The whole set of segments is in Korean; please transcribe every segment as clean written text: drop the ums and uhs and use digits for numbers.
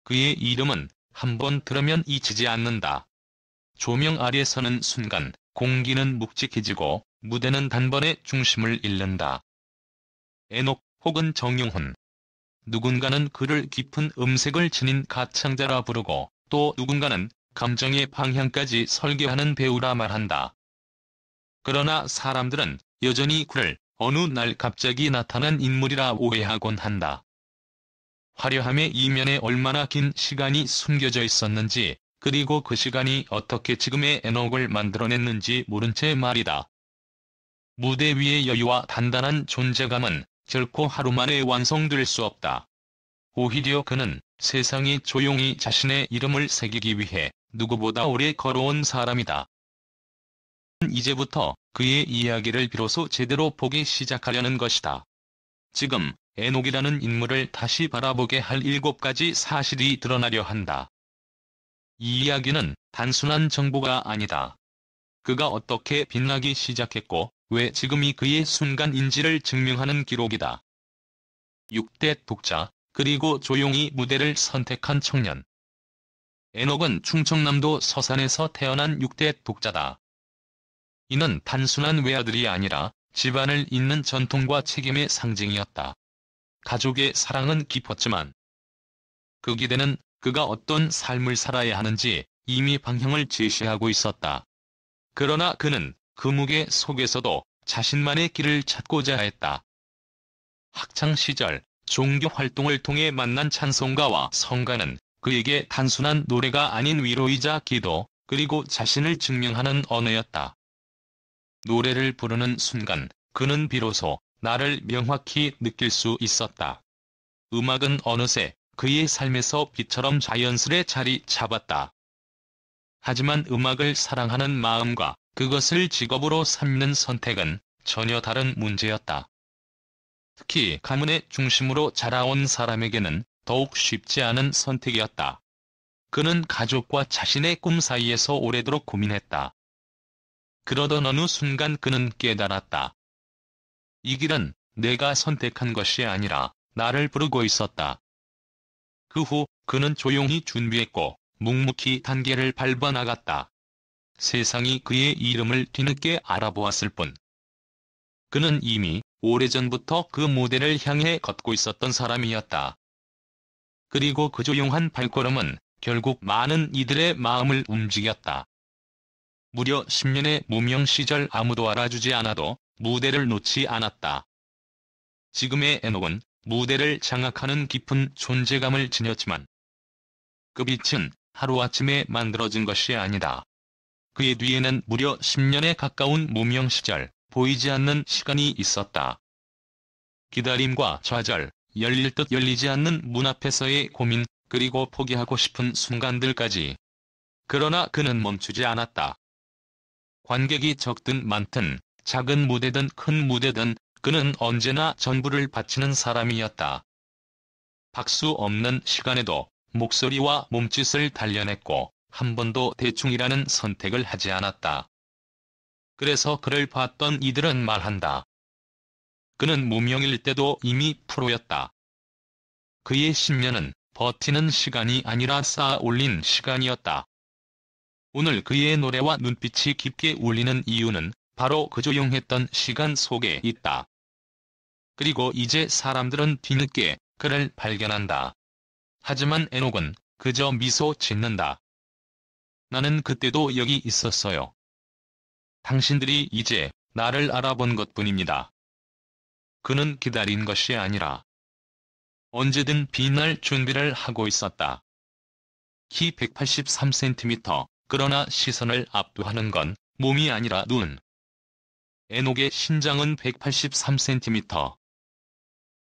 그의 이름은 한번 들으면 잊히지 않는다. 조명 아래 서는 순간 공기는 묵직해지고 무대는 단번에 중심을 잃는다. 에녹 혹은 정용훈. 누군가는 그를 깊은 음색을 지닌 가창자라 부르고 또 누군가는 감정의 방향까지 설계하는 배우라 말한다. 그러나 사람들은 여전히 그를 어느 날 갑자기 나타난 인물이라 오해하곤 한다. 화려함의 이면에 얼마나 긴 시간이 숨겨져 있었는지, 그리고 그 시간이 어떻게 지금의 에녹을 만들어냈는지 모른 채 말이다. 무대 위의 여유와 단단한 존재감은 결코 하루 만에 완성될 수 없다. 오히려 그는 세상이 조용히 자신의 이름을 새기기 위해 누구보다 오래 걸어온 사람이다. 이제부터 그의 이야기를 비로소 제대로 보기 시작하려는 것이다. 지금 에녹이라는 인물을 다시 바라보게 할 7가지 사실이 드러나려 한다. 이 이야기는 단순한 정보가 아니다. 그가 어떻게 빛나기 시작했고 왜 지금이 그의 순간인지를 증명하는 기록이다. 6대 독자, 그리고 조용히 무대를 선택한 청년. 에녹은 충청남도 서산에서 태어난 6대 독자다. 이는 단순한 외아들이 아니라 집안을 잇는 전통과 책임의 상징이었다. 가족의 사랑은 깊었지만 그 기대는 그가 어떤 삶을 살아야 하는지 이미 방향을 제시하고 있었다. 그러나 그는 그 무게 속에서도 자신만의 길을 찾고자 했다. 학창시절 종교 활동을 통해 만난 찬송가와 성가는 그에게 단순한 노래가 아닌 위로이자 기도, 그리고 자신을 증명하는 언어였다. 노래를 부르는 순간 그는 비로소 나를 명확히 느낄 수 있었다. 음악은 어느새 그의 삶에서 빛처럼 자연스레 자리 잡았다. 하지만 음악을 사랑하는 마음과 그것을 직업으로 삼는 선택은 전혀 다른 문제였다. 특히 가문의 중심으로 자라온 사람에게는 더욱 쉽지 않은 선택이었다. 그는 가족과 자신의 꿈 사이에서 오래도록 고민했다. 그러던 어느 순간 그는 깨달았다. 이 길은 내가 선택한 것이 아니라 나를 부르고 있었다. 그 후 그는 조용히 준비했고 묵묵히 단계를 밟아 나갔다. 세상이 그의 이름을 뒤늦게 알아보았을 뿐. 그는 이미 오래전부터 그 무대를 향해 걷고 있었던 사람이었다. 그리고 그 조용한 발걸음은 결국 많은 이들의 마음을 움직였다. 무려 10년의 무명 시절 아무도 알아주지 않아도 무대를 놓지 않았다. 지금의 에녹은 무대를 장악하는 깊은 존재감을 지녔지만 그 빛은 하루아침에 만들어진 것이 아니다. 그의 뒤에는 무려 10년에 가까운 무명 시절, 보이지 않는 시간이 있었다. 기다림과 좌절, 열릴 듯 열리지 않는 문 앞에서의 고민, 그리고 포기하고 싶은 순간들까지. 그러나 그는 멈추지 않았다. 관객이 적든 많든, 작은 무대든 큰 무대든 그는 언제나 전부를 바치는 사람이었다. 박수 없는 시간에도 목소리와 몸짓을 단련했고 한 번도 대충이라는 선택을 하지 않았다. 그래서 그를 봤던 이들은 말한다. 그는 무명일 때도 이미 프로였다. 그의 10년은 버티는 시간이 아니라 쌓아 올린 시간이었다. 오늘 그의 노래와 눈빛이 깊게 울리는 이유는 바로 그 조용했던 시간 속에 있다. 그리고 이제 사람들은 뒤늦게 그를 발견한다. 하지만 에녹은 그저 미소 짓는다. 나는 그때도 여기 있었어요. 당신들이 이제 나를 알아본 것뿐입니다. 그는 기다린 것이 아니라 언제든 빛날 준비를 하고 있었다. 키 183cm, 그러나 시선을 압도하는 건 몸이 아니라 눈. 에녹의 신장은 183cm.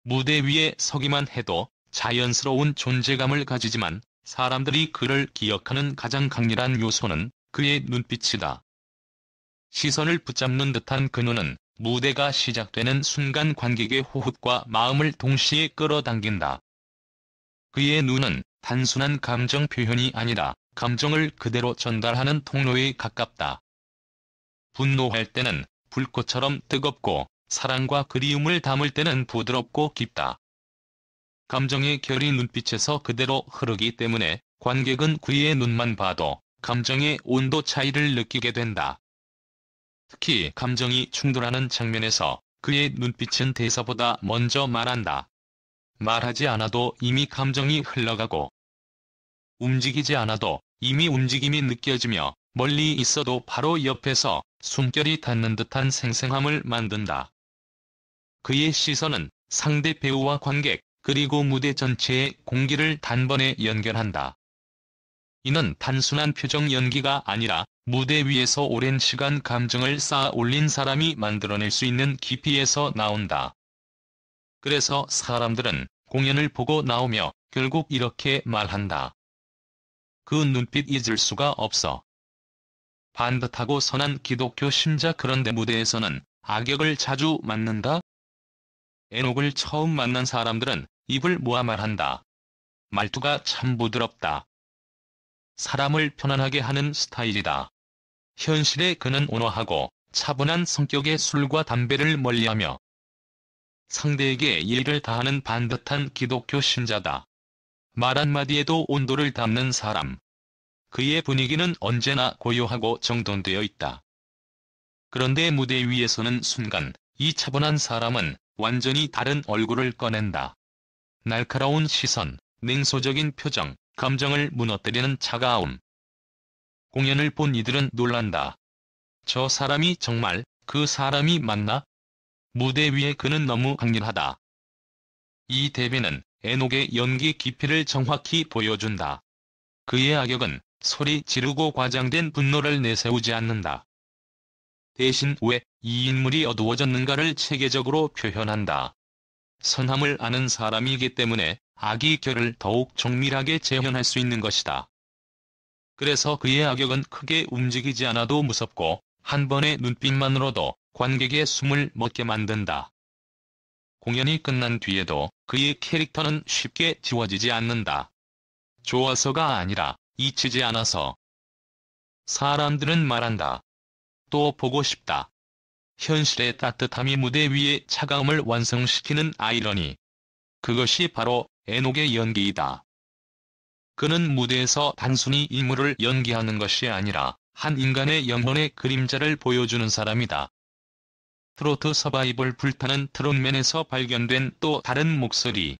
무대 위에 서기만 해도 자연스러운 존재감을 가지지만 사람들이 그를 기억하는 가장 강렬한 요소는 그의 눈빛이다. 시선을 붙잡는 듯한 그 눈은 무대가 시작되는 순간 관객의 호흡과 마음을 동시에 끌어당긴다. 그의 눈은 단순한 감정 표현이 아니라 감정을 그대로 전달하는 통로에 가깝다. 분노할 때는 불꽃처럼 뜨겁고 사랑과 그리움을 담을 때는 부드럽고 깊다. 감정의 결이 눈빛에서 그대로 흐르기 때문에 관객은 그의 눈만 봐도 감정의 온도 차이를 느끼게 된다. 특히 감정이 충돌하는 장면에서 그의 눈빛은 대사보다 먼저 말한다. 말하지 않아도 이미 감정이 흘러가고 움직이지 않아도 이미 움직임이 느껴지며 멀리 있어도 바로 옆에서 숨결이 닿는 듯한 생생함을 만든다. 그의 시선은 상대 배우와 관객, 그리고 무대 전체의 공기를 단번에 연결한다. 이는 단순한 표정 연기가 아니라 무대 위에서 오랜 시간 감정을 쌓아 올린 사람이 만들어낼 수 있는 깊이에서 나온다. 그래서 사람들은 공연을 보고 나오며 결국 이렇게 말한다. 그 눈빛 잊을 수가 없어. 반듯하고 선한 기독교 신자. 그런데 무대에서는 악역을 자주 맡는다? 에녹을 처음 만난 사람들은 입을 모아 말한다. 말투가 참 부드럽다. 사람을 편안하게 하는 스타일이다. 현실에 그는 온화하고 차분한 성격의 술과 담배를 멀리하며 상대에게 예의를 다하는 반듯한 기독교 신자다. 말 한마디에도 온도를 담는 사람. 그의 분위기는 언제나 고요하고 정돈되어 있다. 그런데 무대 위에서는 순간 이 차분한 사람은 완전히 다른 얼굴을 꺼낸다. 날카로운 시선, 냉소적인 표정, 감정을 무너뜨리는 차가움. 공연을 본 이들은 놀란다. 저 사람이 정말 그 사람이 맞나? 무대 위에 그는 너무 강렬하다. 이 대비는 에녹의 연기 깊이를 정확히 보여준다. 그의 악역은 소리 지르고 과장된 분노를 내세우지 않는다. 대신 왜 이 인물이 어두워졌는가를 체계적으로 표현한다. 선함을 아는 사람이기 때문에 악의 결을 더욱 정밀하게 재현할 수 있는 것이다. 그래서 그의 악역은 크게 움직이지 않아도 무섭고 한 번의 눈빛만으로도 관객의 숨을 멎게 만든다. 공연이 끝난 뒤에도 그의 캐릭터는 쉽게 지워지지 않는다. 좋아서가 아니라 잊히지 않아서. 사람들은 말한다. 또 보고 싶다. 현실의 따뜻함이 무대 위의 차가움을 완성시키는 아이러니. 그것이 바로 에녹의 연기이다. 그는 무대에서 단순히 인물을 연기하는 것이 아니라 한 인간의 영혼의 그림자를 보여주는 사람이다. 트로트 서바이벌 불타는 트롯맨에서 발견된 또 다른 목소리.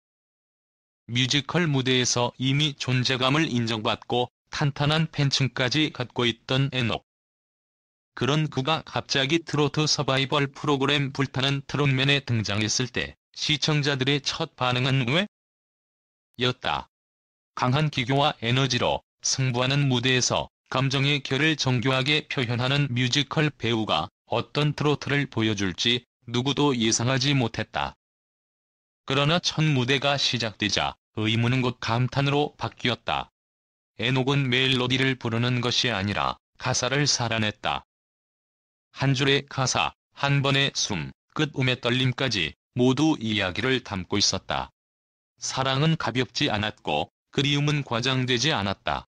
뮤지컬 무대에서 이미 존재감을 인정받고 탄탄한 팬층까지 갖고 있던 에녹. 그런 그가 갑자기 트로트 서바이벌 프로그램 불타는 트롯맨에 등장했을 때 시청자들의 첫 반응은 왜? 였다. 강한 기교와 에너지로 승부하는 무대에서 감정의 결을 정교하게 표현하는 뮤지컬 배우가 어떤 트로트를 보여줄지 누구도 예상하지 못했다. 그러나 첫 무대가 시작되자 의문은 곧 감탄으로 바뀌었다. 에녹은 멜로디를 부르는 것이 아니라 가사를 살아냈다. 한 줄의 가사, 한 번의 숨, 끝음의 떨림까지 모두 이야기를 담고 있었다. 사랑은 가볍지 않았고 그리움은 과장되지 않았다.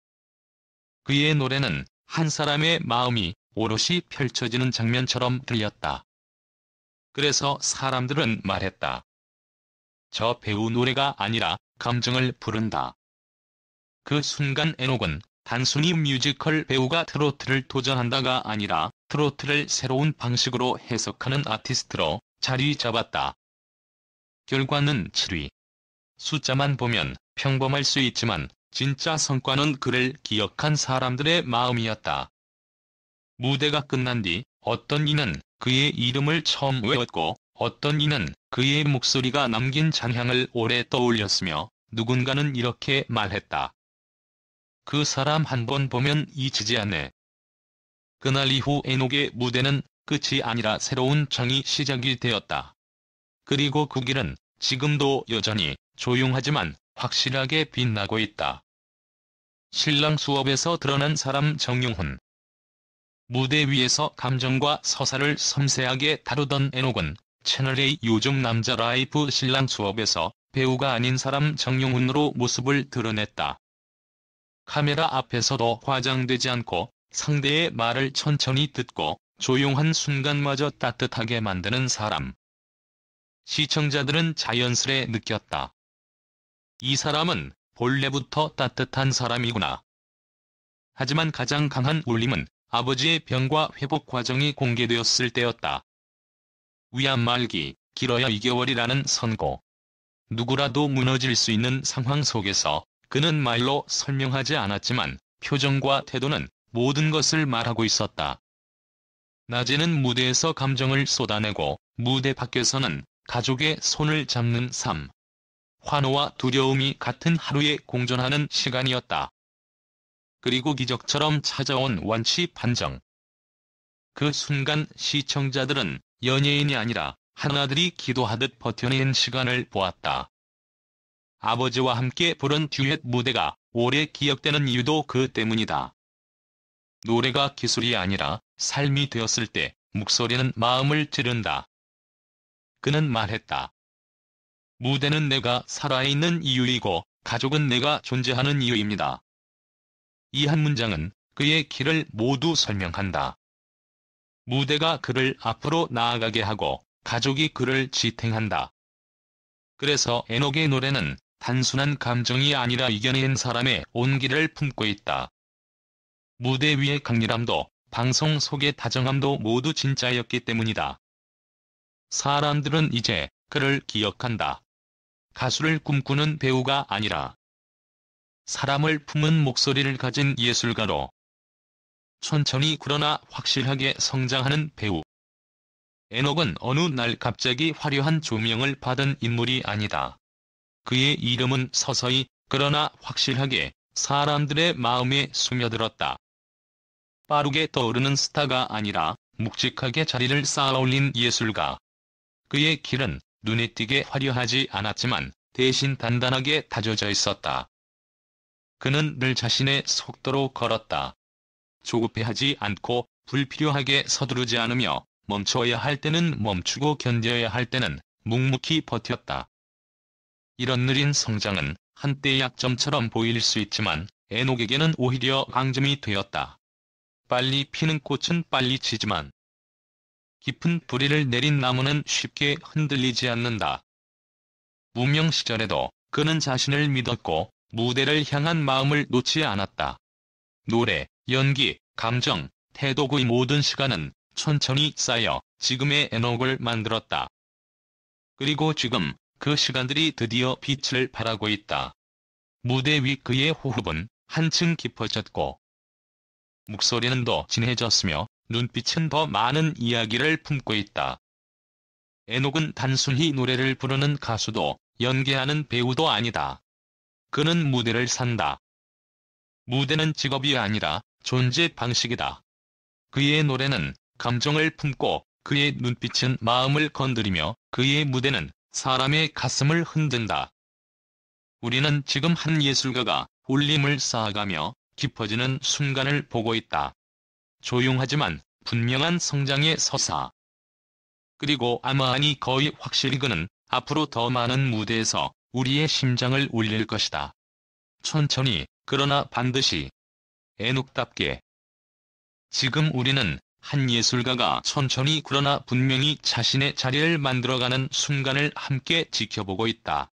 그의 노래는 한 사람의 마음이 오롯이 펼쳐지는 장면처럼 들렸다. 그래서 사람들은 말했다. 저 배우 노래가 아니라 감정을 부른다. 그 순간 에녹은 단순히 뮤지컬 배우가 트로트를 도전한다가 아니라 트로트를 새로운 방식으로 해석하는 아티스트로 자리 잡았다. 결과는 7위. 숫자만 보면 평범할 수 있지만 진짜 성과는 그를 기억한 사람들의 마음이었다. 무대가 끝난 뒤 어떤 이는 그의 이름을 처음 외웠고 어떤 이는 그의 목소리가 남긴 잔향을 오래 떠올렸으며 누군가는 이렇게 말했다. 그 사람 한 번 보면 잊히지 않네. 그날 이후 에녹의 무대는 끝이 아니라 새로운 장이 시작이 되었다. 그리고 그 길은 지금도 여전히 조용하지만 확실하게 빛나고 있다. 신랑 수업에서 드러난 사람 정용훈. 무대 위에서 감정과 서사를 섬세하게 다루던 에녹은 채널A 요즘 남자 라이프 신랑 수업에서 배우가 아닌 사람 정용훈으로 모습을 드러냈다. 카메라 앞에서도 과장되지 않고 상대의 말을 천천히 듣고 조용한 순간마저 따뜻하게 만드는 사람. 시청자들은 자연스레 느꼈다. 이 사람은 본래부터 따뜻한 사람이구나. 하지만 가장 강한 울림은 아버지의 병과 회복 과정이 공개되었을 때였다. 위암 말기, 길어야 2개월이라는 선고. 누구라도 무너질 수 있는 상황 속에서 그는 말로 설명하지 않았지만 표정과 태도는 모든 것을 말하고 있었다. 낮에는 무대에서 감정을 쏟아내고 무대 밖에서는 가족의 손을 잡는 삶. 환호와 두려움이 같은 하루에 공존하는 시간이었다. 그리고 기적처럼 찾아온 완치 판정. 그 순간 시청자들은 연예인이 아니라 하나들이 기도하듯 버텨낸 시간을 보았다. 아버지와 함께 부른 듀엣 무대가 오래 기억되는 이유도 그 때문이다. 노래가 기술이 아니라 삶이 되었을 때 목소리는 마음을 찌른다. 그는 말했다. 무대는 내가 살아있는 이유이고 가족은 내가 존재하는 이유입니다. 이 한 문장은 그의 길을 모두 설명한다. 무대가 그를 앞으로 나아가게 하고 가족이 그를 지탱한다. 그래서 에녹의 노래는 단순한 감정이 아니라 이겨낸 사람의 온기를 품고 있다. 무대 위의 강렬함도 방송 속의 다정함도 모두 진짜였기 때문이다. 사람들은 이제 그를 기억한다. 가수를 꿈꾸는 배우가 아니라 사람을 품은 목소리를 가진 예술가로. 천천히 그러나 확실하게 성장하는 배우. 에녹은 어느 날 갑자기 화려한 조명을 받은 인물이 아니다. 그의 이름은 서서히 그러나 확실하게 사람들의 마음에 스며들었다. 빠르게 떠오르는 스타가 아니라 묵직하게 자리를 쌓아올린 예술가. 그의 길은 눈에 띄게 화려하지 않았지만 대신 단단하게 다져져 있었다. 그는 늘 자신의 속도로 걸었다. 조급해하지 않고 불필요하게 서두르지 않으며 멈춰야 할 때는 멈추고 견뎌야 할 때는 묵묵히 버텼다. 이런 느린 성장은 한때의 약점처럼 보일 수 있지만 에녹에게는 오히려 강점이 되었다. 빨리 피는 꽃은 빨리 지지만 깊은 뿌리를 내린 나무는 쉽게 흔들리지 않는다. 무명 시절에도 그는 자신을 믿었고 무대를 향한 마음을 놓지 않았다. 노래, 연기, 감정, 태도 그 모든 시간은 천천히 쌓여 지금의 에녹을 만들었다. 그리고 지금 그 시간들이 드디어 빛을 발하고 있다. 무대 위 그의 호흡은 한층 깊어졌고 목소리는 더 진해졌으며 눈빛은 더 많은 이야기를 품고 있다. 에녹은 단순히 노래를 부르는 가수도 연기하는 배우도 아니다. 그는 무대를 산다. 무대는 직업이 아니라 존재 방식이다. 그의 노래는 감정을 품고 그의 눈빛은 마음을 건드리며 그의 무대는 사람의 가슴을 흔든다. 우리는 지금 한 예술가가 울림을 쌓아가며 깊어지는 순간을 보고 있다. 조용하지만 분명한 성장의 서사. 그리고 아마 아니 거의 확실히 그는 앞으로 더 많은 무대에서 우리의 심장을 울릴 것이다. 천천히, 그러나 반드시. 에녹답게. 지금 우리는 한 예술가가 천천히 그러나 분명히 자신의 자리를 만들어가는 순간을 함께 지켜보고 있다.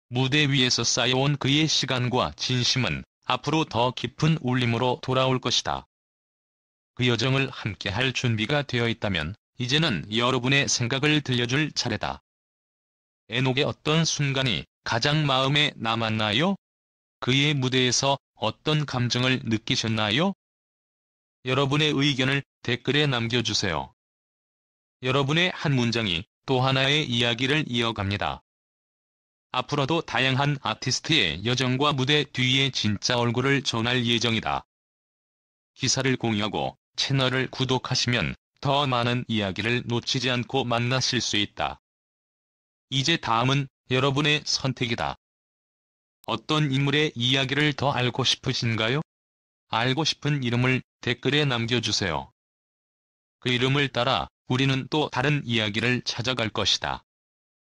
무대 위에서 쌓여온 그의 시간과 진심은 앞으로 더 깊은 울림으로 돌아올 것이다. 그 여정을 함께할 준비가 되어 있다면 이제는 여러분의 생각을 들려줄 차례다. 에녹의 어떤 순간이 가장 마음에 남았나요? 그의 무대에서 어떤 감정을 느끼셨나요? 여러분의 의견을 댓글에 남겨주세요. 여러분의 한 문장이 또 하나의 이야기를 이어갑니다. 앞으로도 다양한 아티스트의 여정과 무대 뒤의 진짜 얼굴을 전할 예정이다. 기사를 공유하고 채널을 구독하시면 더 많은 이야기를 놓치지 않고 만나실 수 있다. 이제 다음은 여러분의 선택이다. 어떤 인물의 이야기를 더 알고 싶으신가요? 알고 싶은 이름을 댓글에 남겨주세요. 그 이름을 따라 우리는 또 다른 이야기를 찾아갈 것이다.